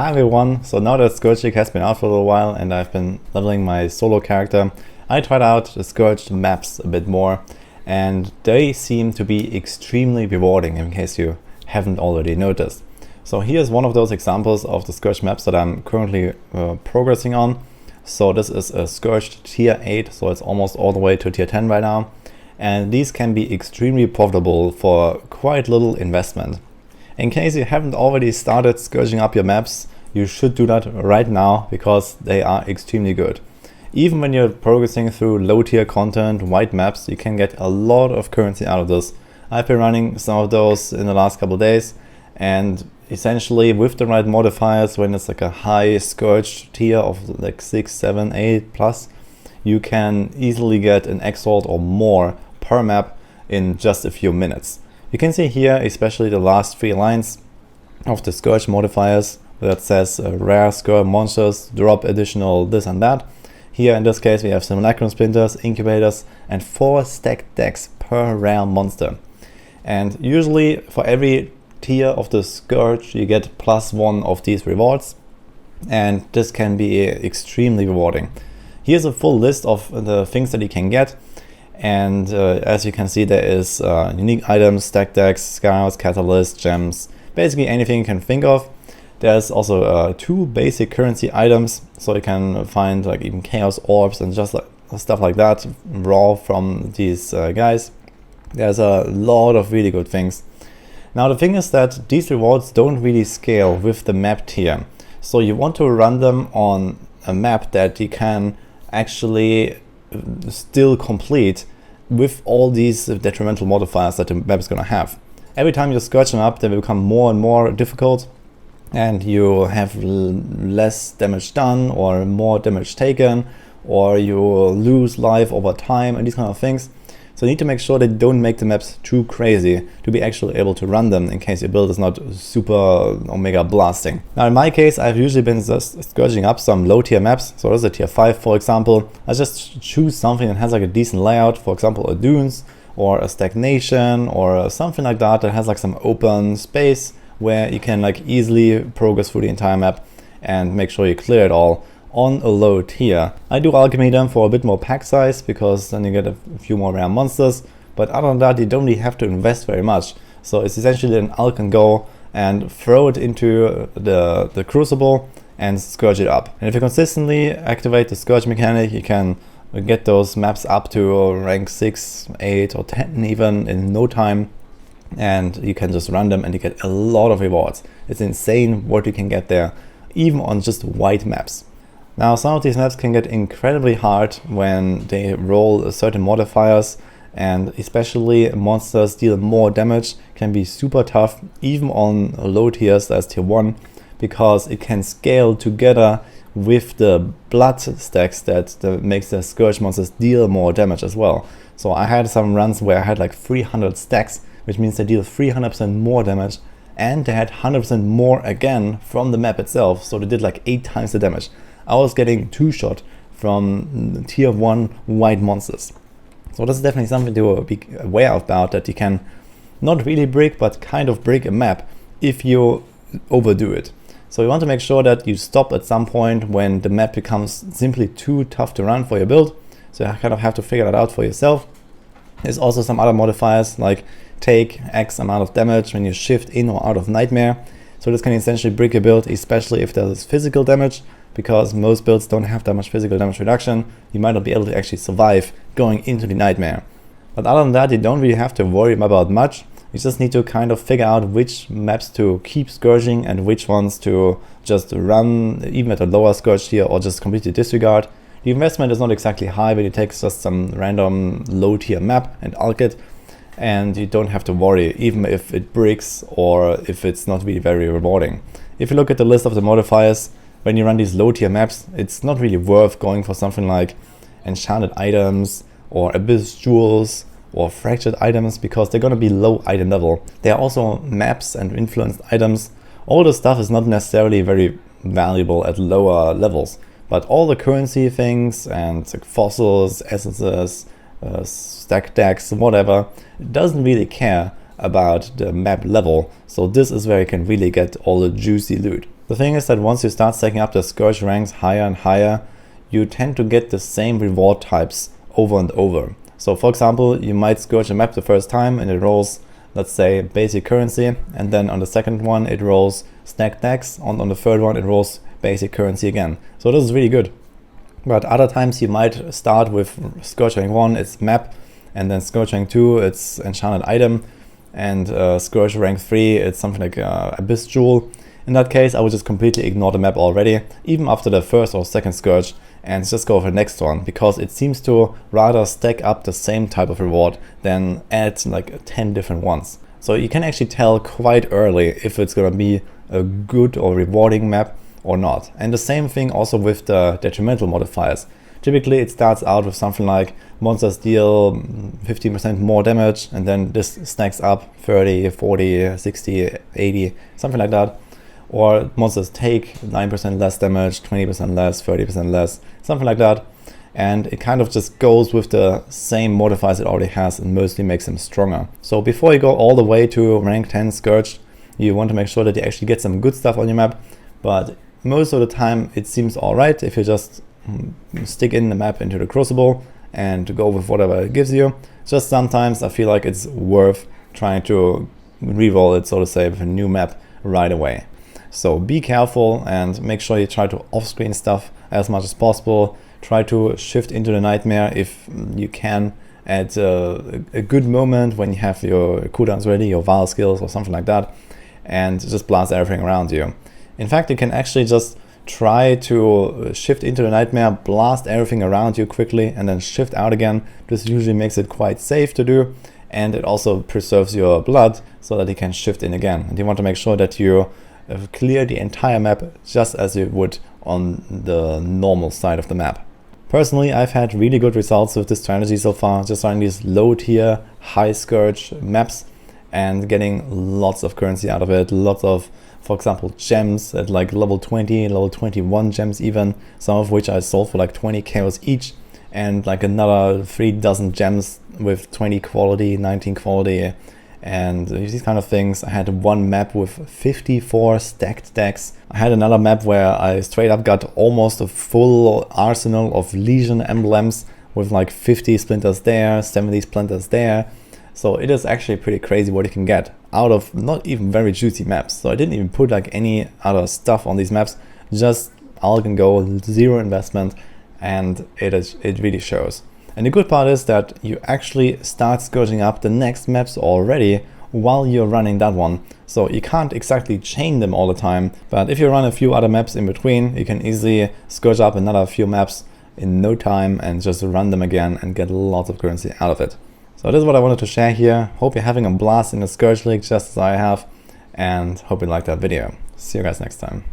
Hi everyone, so now that Scourge has been out for a little while and I've been leveling my solo character, I tried out the Scourged maps a bit more and they seem to be extremely rewarding in case you haven't already noticed. So here's one of those examples of the Scourged maps that I'm currently progressing on. So this is a Scourged tier 8, so it's almost all the way to tier 10 right now. And these can be extremely profitable for quite little investment. In case you haven't already started scourging up your maps, you should do that right now because they are extremely good. Even when you're progressing through low tier content, white maps, you can get a lot of currency out of this. I've been running some of those in the last couple of days, and essentially with the right modifiers, when it's like a high Scourged tier of like 6, 7, 8 plus, you can easily get an Exalt or more per map in just a few minutes. You can see here, especially the last 3 lines of the Scourge modifiers that says rare Scourge monsters drop additional this and that. Here in this case we have simulacrum splinters, incubators and 4 stacked decks per rare monster. And usually for every tier of the Scourge you get +1 of these rewards, and this can be extremely rewarding. Here's a full list of the things that you can get. And as you can see, there is unique items, stack decks, scars, catalysts, gems, basically anything you can think of. There's also 2 basic currency items, so you can find like even chaos orbs and just like stuff like that raw from these guys. There's a lot of really good things. Now the thing is that these rewards don't really scale with the map tier, so you want to run them on a map that you can actually still complete with all these detrimental modifiers that the map is going to have. Every time you scourge them up, they will become more and more difficult, and you have less damage done or more damage taken, or you lose life over time and these kind of things. So you need to make sure that you don't make the maps too crazy to be actually able to run them in case your build is not super omega blasting. Now in my case, I've usually been just scourging up some low tier maps. So this is a tier 5 for example. I just choose something that has like a decent layout, for example a dunes or a stagnation or something like that that has like some open space where you can like easily progress through the entire map and make sure you clear it all on a low tier. I do alchemy them for a bit more pack size because then you get a few more rare monsters, but other than that you don't really have to invest very much. So it's essentially an alch and go and throw it into the crucible and scourge it up. And if you consistently activate the scourge mechanic, you can get those maps up to rank 6, 8 or 10 even in no time, and you can just run them and you get a lot of rewards. It's insane what you can get there, even on just white maps. Now some of these maps can get incredibly hard when they roll certain modifiers, and especially monsters deal more damage can be super tough even on low tiers as tier 1, because it can scale together with the blood stacks that makes the Scourge monsters deal more damage as well. So I had some runs where I had like 300 stacks, which means they deal 300% more damage, and they had 100% more again from the map itself, so they did like 8 times the damage. I was getting 2-shot from tier 1 white monsters. So this is definitely something to be aware about, that you can not really break, but kind of break a map if you overdo it. So you want to make sure that you stop at some point when the map becomes simply too tough to run for your build. So you kind of have to figure that out for yourself. There's also some other modifiers like take X amount of damage when you shift in or out of Nightmare. So this can essentially break your build, especially if there's physical damage, because most builds don't have that much physical damage reduction. You might not be able to actually survive going into the Nightmare. But other than that, you don't really have to worry about much. You just need to kind of figure out which maps to keep scourging and which ones to just run even at a lower Scourge tier or just completely disregard. The investment is not exactly high when you take just some random low tier map and alch it, and you don't have to worry even if it breaks or if it's not really very rewarding. If you look at the list of the modifiers, when you run these low tier maps, it's not really worth going for something like enchanted items or abyss jewels or fractured items, because they're going to be low item level. There are also maps and influenced items. All this stuff is not necessarily very valuable at lower levels, but all the currency things and like fossils, essences, stack decks, whatever, doesn't really care about the map level. So this is where you can really get all the juicy loot. The thing is that once you start stacking up the Scourge ranks higher and higher, you tend to get the same reward types over and over. So for example, you might Scourge a map the first time and it rolls, let's say, basic currency, and then on the second one it rolls stacked decks, on the third one it rolls basic currency again. So this is really good. But other times you might start with Scourge rank 1, it's map, and then Scourge rank 2, it's enchanted item, and Scourge rank 3, it's something like Abyss Jewel. In that case, I would just completely ignore the map already, even after the first or second Scourge, and just go for the next one, because it seems to rather stack up the same type of reward than add like 10 different ones. So you can actually tell quite early if it's gonna be a good or rewarding map or not. And the same thing also with the detrimental modifiers. Typically it starts out with something like monsters deal 15% more damage, and then this stacks up 30, 40, 60, 80, something like that. Or monsters take 9% less damage, 20% less, 30% less, something like that. And it kind of just goes with the same modifiers it already has and mostly makes them stronger. So before you go all the way to rank 10 Scourged, you want to make sure that you actually get some good stuff on your map. But most of the time it seems alright if you just stick in the map into the Crucible and go with whatever it gives you. Just sometimes I feel like it's worth trying to reroll it, so to say, with a new map right away. So be careful and make sure you try to off-screen stuff as much as possible. Try to shift into the Nightmare if you can at a good moment when you have your cooldowns ready, your Val skills or something like that, and just blast everything around you. In fact, you can actually just try to shift into the Nightmare, blast everything around you quickly, and then shift out again. This usually makes it quite safe to do, and it also preserves your blood so that you can shift in again. And you want to make sure that you clear the entire map just as you would on the normal side of the map. Personally, I've had really good results with this strategy so far, just running these low tier, high Scourge maps and getting lots of currency out of it, lots of, for example, gems at like level 20, level 21 gems even, some of which I sold for like 20 chaos each, and like another 3 dozen gems with 20 quality, 19 quality, and these kind of things. I had one map with 54 stacked decks. I had another map where I straight up got almost a full arsenal of Legion emblems with like 50 splinters there, 70 splinters there. So it is actually pretty crazy what you can get out of not even very juicy maps. So I didn't even put like any other stuff on these maps, just Alch and go, zero investment, and it really shows. And the good part is that you actually start scourging up the next maps already while you're running that one. So you can't exactly chain them all the time, but if you run a few other maps in between, you can easily scourge up another few maps in no time and just run them again and get lots of currency out of it. So this is what I wanted to share here. Hope you're having a blast in the Scourge League just as I have, and hope you liked that video. See you guys next time.